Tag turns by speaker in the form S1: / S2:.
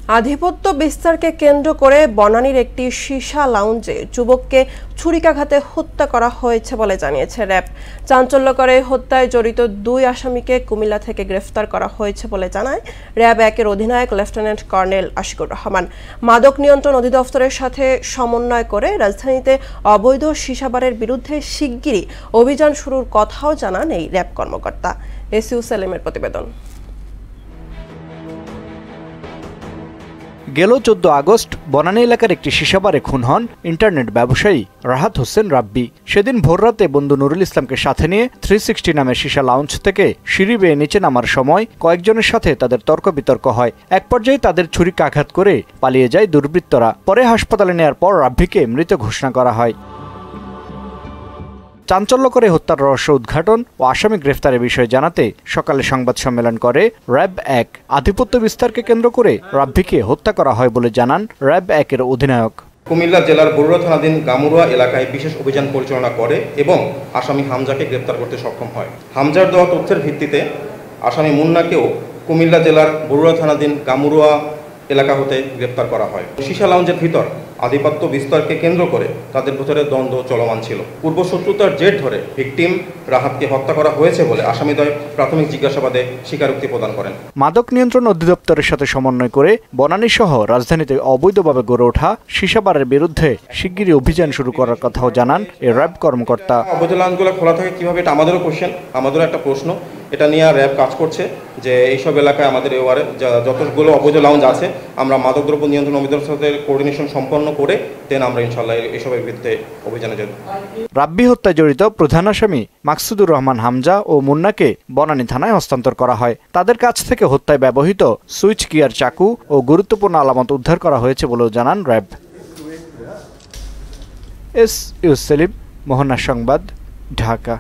S1: আধিপত্য বিস্তারকে কেন্দ্র করে বনানীর একটি সীসা লাউঞ্জে যুবককে ছুরিকাঘাতে হত্যা করা হয়েছে বলে জানিয়েছে র্যাব। চাঞ্চল্যকর হত্যায় জড়িত 2 আসামিকে কুমিল্লা থেকে গ্রেফতার করা হয়েছে বলে জানায় র্যাব 1-এর অধিনায়ক লেফটেন্যান্ট কর্নেল আশিকুর রহমান। মাদক নিয়ন্ত্রণ অধিদপ্তরের সাথে সমন্বয় করে রাজধানীতে অবৈধ সীসাবারের বিরুদ্ধে শিগগিরই অভিযান শুরুর কথাও জানান এই র্যাব কর্মকর্তা। এসইউ সেলিমের প্রতিবেদন।
S2: গেল 14 আগস্ট বনানী এলাকার একটি সীসাবারে খুন হন ইন্টারনেট ব্যবসায়ী রাহাত হোসেন রাব্বি। সেদিন ভোররাতে বন্ধু নুরুল ইসলামকে সাথে নিয়ে 360 নামের সীসা লাউঞ্জ থেকে সিঁড়ি বেয়ে নিচে নামার সময় কয়েকজনের সাথে তাদের তর্ক বিতর্ক হয়। এক পর্যায়ে তাদের ছুরিকাঘাত করে পালিয়ে যায় দুর্বৃত্তরা। পরে হাসপাতালে নেয়ার পর রাব্বিকে মৃত ঘোষণা করা হয়। চাঞ্চল্যকর হত্যার রহস্য উদ্ঘাটন ও আসামি গ্রেফতারের বিষয়ে জানাতে সকালে সংবাদ সম্মেলন করে র্যাব 1। আধিপত্য বিস্তারকে কেন্দ্র করে রাব্বিকে হত্যা করা হয় বলে জানান র্যাব 1-এর অধিনায়ক।
S3: কুমিল্লা জেলার বরুড়া থানাধীন গামুরুয়া এলাকায় বিশেষ অভিযান পরিচালনা করে এবং আসামি হামজাকে গ্রেফতার করতে সক্ষম হয়। হামজার দেওয়া তথ্যের ভিত্তিতে আসামি মুন্নাকেও কুমিল্লা জেলার বরুড়া থানাধীন গামুরুয়া এলাকা হতে গ্রেফতার করা হয়। সীসা লাউঞ্জের ভিতর আধিপত্য বিস্তারকে কেন্দ্র করে তাদের ভিতরে দ্বন্দ্ব চলমান ছিল। পূর্ব শত্রুতার জের ধরে ভিকটিম রাহাতকে হত্যা করা হয়েছে বলে আসামিদ্বয় প্রাথমিক জিজ্ঞাসাবাদে স্বীকারোক্তি প্রদান করেন।
S2: মাদক নিয়ন্ত্রণ অধিদপ্তরের সাথে সমন্বয় করে বনানী সহ রাজধানীতে অবৈধভাবে গড়ে ওঠা সীসাবারের বিরুদ্ধে শিগগিরই অভিযান শুরু করার কথাও জানান এই র্যাব কর্মকর্তা।
S3: অবৈধ লাউঞ্জগুলো খোলা থাকে কিভাবে, এটা আমাদেরও কোশ্চেন, আমাদেরও একটা প্রশ্ন। এটা নিয়ে র্যাব কাজ করছে যে এইসব এলাকায় আমাদের এওয়ারে যতগুলো অবৈধ লাউঞ্জ আছে আমরা মাদকদ্রব্য নিয়ন্ত্রণ অধিদপ্তরের সাথে কোঅর্ডিনেশন সম্পন্ন করে দেন আমরা ইনশাআল্লাহ এসবের বিরুদ্ধে অভিযানে যাব।
S2: রাব্বি হত্যায় জড়িত প্রধান আসামি মাকসুদুর রহমান হামজা ও মুন্নাকে বনানী থানায় হস্তান্তর করা হয়। তাদের কাছ থেকে হত্যায় ব্যবহৃত সুইচ গিয়ার চাকু ও গুরুত্বপূর্ণ আলামত উদ্ধার করা হয়েছে বলেও জানান র্যাব। এসইউ সেলিম, মোহনা সংবাদ, ঢাকা।